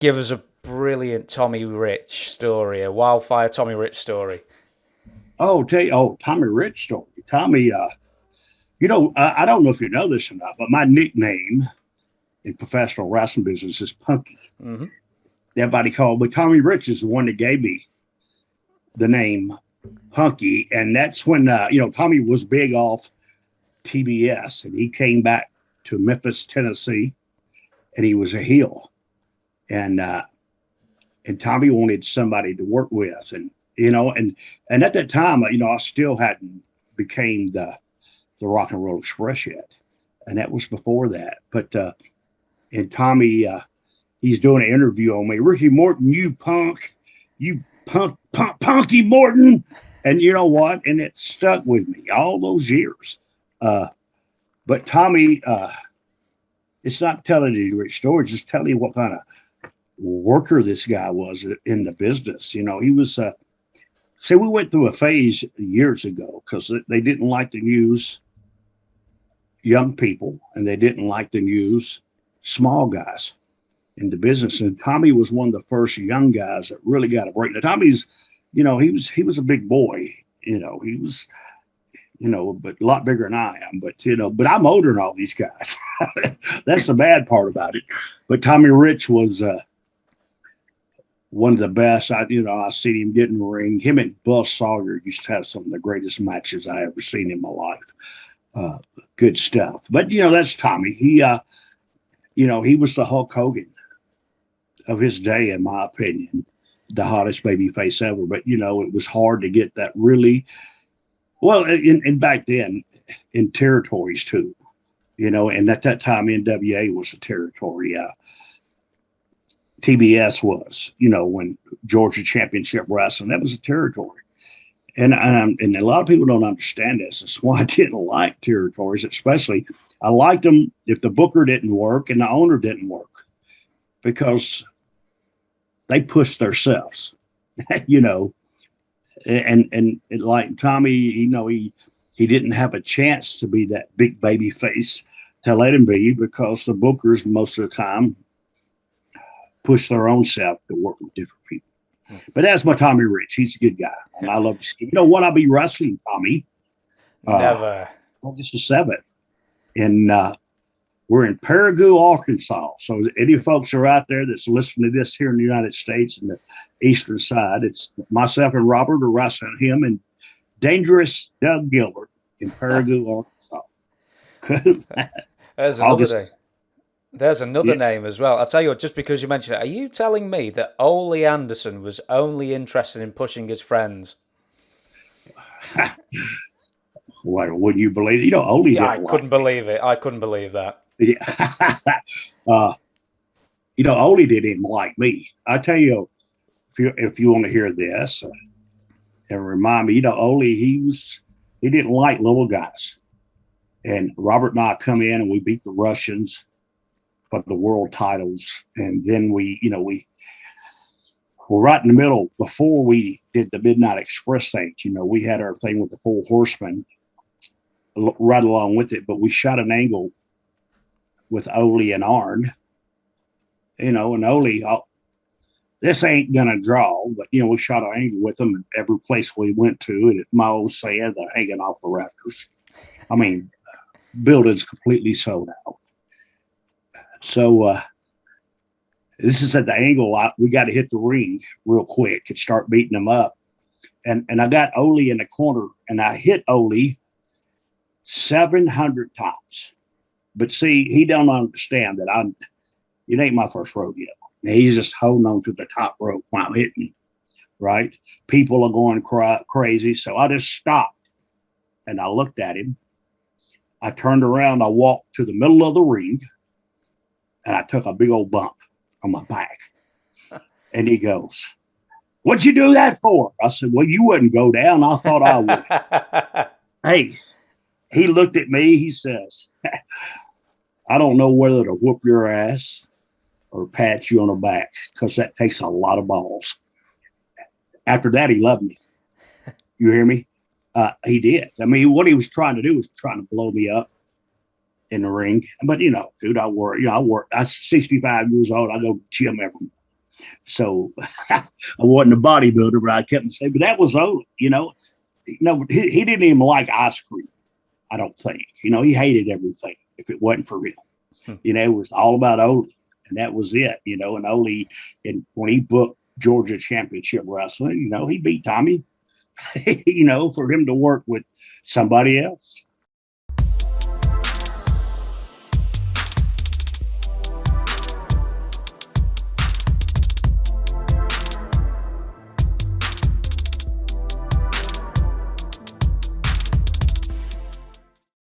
give us a brilliant Tommy Rich story, a wildfire Tommy Rich story. Tommy Rich story. Tommy, I don't know if you know this or not, but my nickname in professional wrestling business is Punky. Hmm. Everybody called, but Tommy Rich is the one that gave me the name Punky, and that's when Tommy was big off TBS, and he came back to Memphis, Tennessee, and he was a heel, and Tommy wanted somebody to work with, and at that time, I still hadn't became the Rock and Roll Express yet, and that was before that. But and Tommy, he's doing an interview on me. Ricky Morton, you punky Morton, and you know what? And it stuck with me all those years. Uh, but Tommy, it's not telling you rich stories, just telling you what kind of worker this guy was in the business. He was. See, we went through a phase years ago because they didn't like to use young people and they didn't like to use small guys in the business. And Tommy was one of the first young guys that really got a break. Now, Tommy's, he was a big boy. He was, but a lot bigger than I am. But I'm older than all these guys. That's the bad part about it. But Tommy Rich was one of the best. I seen him get in the ring. Him and Buzz Sawyer used to have some of the greatest matches I ever seen in my life. Good stuff. But that's Tommy. He was the Hulk Hogan of his day, in my opinion, the hottest baby face ever. But it was hard to get that really well. In back then, in territories too. And at that time, NWA was a territory. TBS was, when Georgia Championship Wrestling, that was a territory. And a lot of people don't understand this. That's why I didn't like territories, especially. I liked them if the booker didn't work and the owner didn't work because they pushed themselves, you know. And like Tommy, he didn't have a chance to be that big baby face to let him be because the bookers most of the time push their own self to work with different people. But that's my Tommy Rich. He's a good guy, and I love to see. You know what? I'll be wrestling Tommy Never. August the 7th, and we're in Paragould, Arkansas. So any folks are out there that's listening to this here in the United States and the eastern side, it's myself and Robert are wrestling him and Dangerous Doug Gilbert in Paragould, Arkansas. There's another August. day. There's another Yeah. name as well. I'll tell you what, just because you mentioned it, are you telling me that Ole Anderson was only interested in pushing his friends? Well, wouldn't you believe it? Ole Yeah, I didn't like couldn't me. believe it. I couldn't believe that. Yeah. uh, Ole didn't like me. I tell you, if you want to hear this and remind me, Ole, he didn't like little guys. And Robert and I come in and we beat the Russians for the world titles. And then we were right in the middle before we did the Midnight Express things. We had our thing with the Four Horsemen right along with it, but we shot an angle with Ole and Arn, and Ole, this ain't gonna draw, but we shot an angle with them every place we went to, and my old saying, they're hanging off the rafters. I mean, buildings completely sold out. So this is at the angle. We got to hit the ring real quick and start beating them up. And I got Ole in the corner, and I hit Ole 700 times. But see, he don't understand that it ain't my first rodeo. He's just holding on to the top rope while I'm hitting him, right? People are going crazy. So I just stopped and I looked at him. I turned around, I walked to the middle of the ring, and I took a big old bump on my back. And he goes, "What'd you do that for?" I said, "Well, you wouldn't go down. I thought I would." Hey, he looked at me. He says, "I don't know whether to whoop your ass or pat you on the back because that takes a lot of balls." After that, he loved me. You hear me? He did. I mean, what he was trying to do was trying to blow me up in the ring. But dude, I work. I'm 65 years old. I go to the gym every month. So I wasn't a bodybuilder, but I kept saying, but that was Owen, he didn't even like ice cream. I don't think, he hated everything if it wasn't for him. It was all about Ole, and that was it, and Ole, and when he booked Georgia Championship Wrestling, he beat Tommy, for him to work with somebody else.